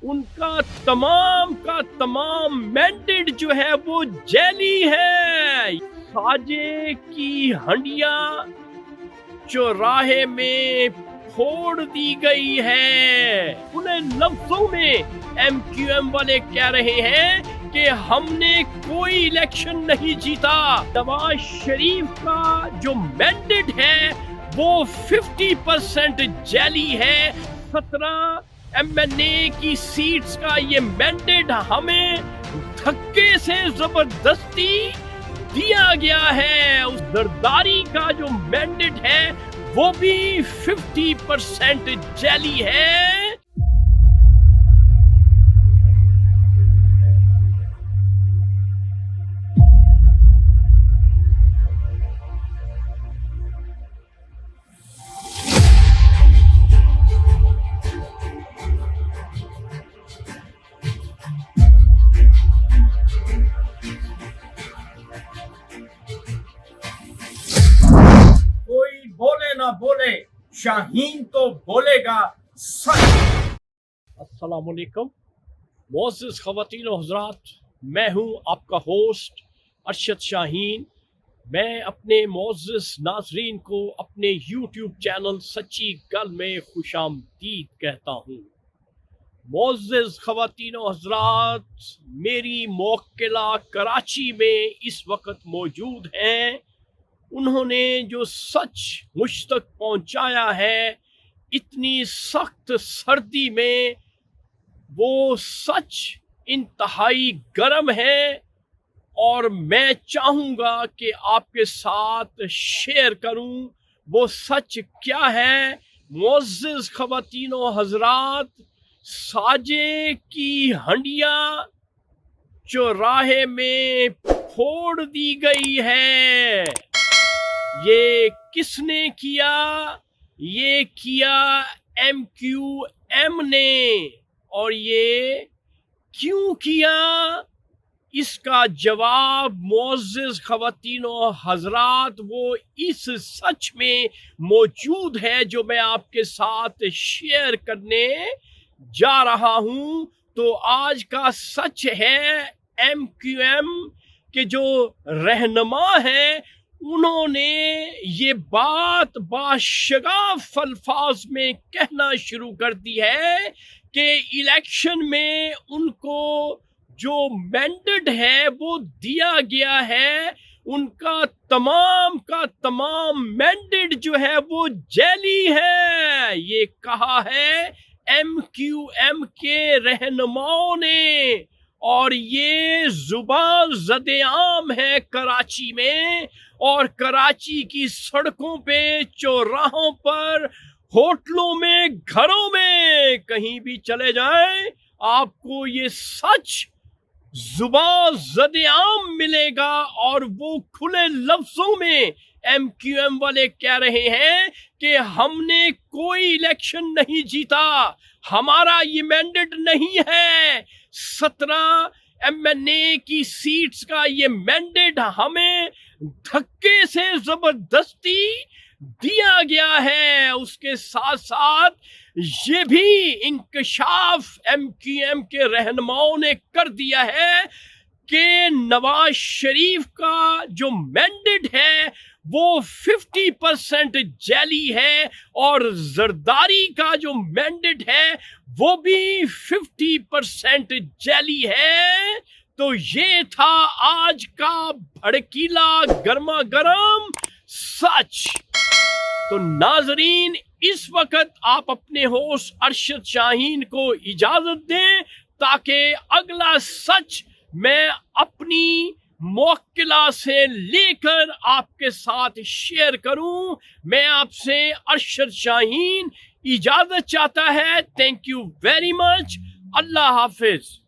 ان کا تمام مینڈیٹ جو ہے وہ جیلی ہے. ساجے کی ہنڈیاں چوراہے میں پھوڑ دی گئی ہے. انہیں لفظوں میں ایم کیو ایم والے کہہ رہے ہیں کہ ہم نے کوئی الیکشن نہیں جیتا. نواز شریف کا جو مینڈیٹ ہے وہ 50% جیلی ہے. 17 ایم این اے کی سیٹس کا یہ مینڈیٹ ہمیں دھکے سے زبردستی دیا گیا ہے. اس زرداری کا جو مینڈیٹ ہے وہ بھی 50% جیلی ہے. بولے شاہین تو بولے گا سچ. السلام علیکم معزز خواتین و حضرات، میں ہوں آپ کا ہوسٹ ارشد شاہین. میں اپنے معزز ناظرین کو اپنے یوٹیوب چینل سچی گل میں خوش آمدید کہتا ہوں. معزز خواتین و حضرات، میری موکلہ کراچی میں اس وقت موجود ہیں. انہوں نے جو سچ مجھ تک پہنچایا ہے اتنی سخت سردی میں، وہ سچ انتہائی گرم ہے اور میں چاہوں گا کہ آپ کے ساتھ شیئر کروں. وہ سچ کیا ہے معزز خواتین و حضرات؟ ساجے کی ہنڈیاں چوراہے میں پھوڑ دی گئی ہے. یہ کس نے کیا؟ یہ کیا ایم کیو ایم نے. اور یہ کیوں کیا؟ اس کا جواب معزز خواتین و حضرات وہ اس سچ میں موجود ہے جو میں آپ کے ساتھ شیئر کرنے جا رہا ہوں. تو آج کا سچ ہے ایم کیو ایم کے جو رہنما ہیں انہوں نے یہ بات باشگاف الفاظ میں کہنا شروع کر دی ہے کہ الیکشن میں ان کو جو مینڈیٹ ہے وہ دیا گیا ہے. ان کا تمام مینڈیٹ جو ہے وہ جیلی ہے. یہ کہا ہے ایم کیو ایم کے رہنماؤں نے، اور یہ زبان زد عام ہے کراچی میں. اور کراچی کی سڑکوں پہ، چوراہوں پر، ہوٹلوں میں، گھروں میں، کہیں بھی چلے جائیں آپ کو یہ سچ زبان زد عام ملے گا. اور وہ کھلے لفظوں میں ایم کیو ایم والے کہہ رہے ہیں کہ ہم نے کوئی الیکشن نہیں جیتا، ہمارا یہ مینڈیٹ نہیں ہے. 17 ایم این اے کی سیٹس کا یہ مینڈیٹ ہمیں دھکے سے زبردستی دیا گیا ہے. اس کے ساتھ ساتھ یہ بھی انکشاف ایم کیو ایم کے رہنماؤں نے کر دیا ہے کہ نواز شریف کا جو مینڈیٹ ہے وہ 50% جیلی ہے، اور زرداری کا جو مینڈیٹ ہے وہ بھی 50% جیلی ہے. تو یہ تھا آج کا بھڑکیلا گرما گرم سچ. تو ناظرین، اس وقت آپ اپنے ہوسٹ ارشد شاہین کو اجازت دیں تاکہ اگلا سچ میں اپنی موکلہ سے لے کر آپ کے ساتھ شیئر کروں. میں آپ سے ارشد شاہین اجازت چاہتا ہے. Thank you very much. اللہ حافظ.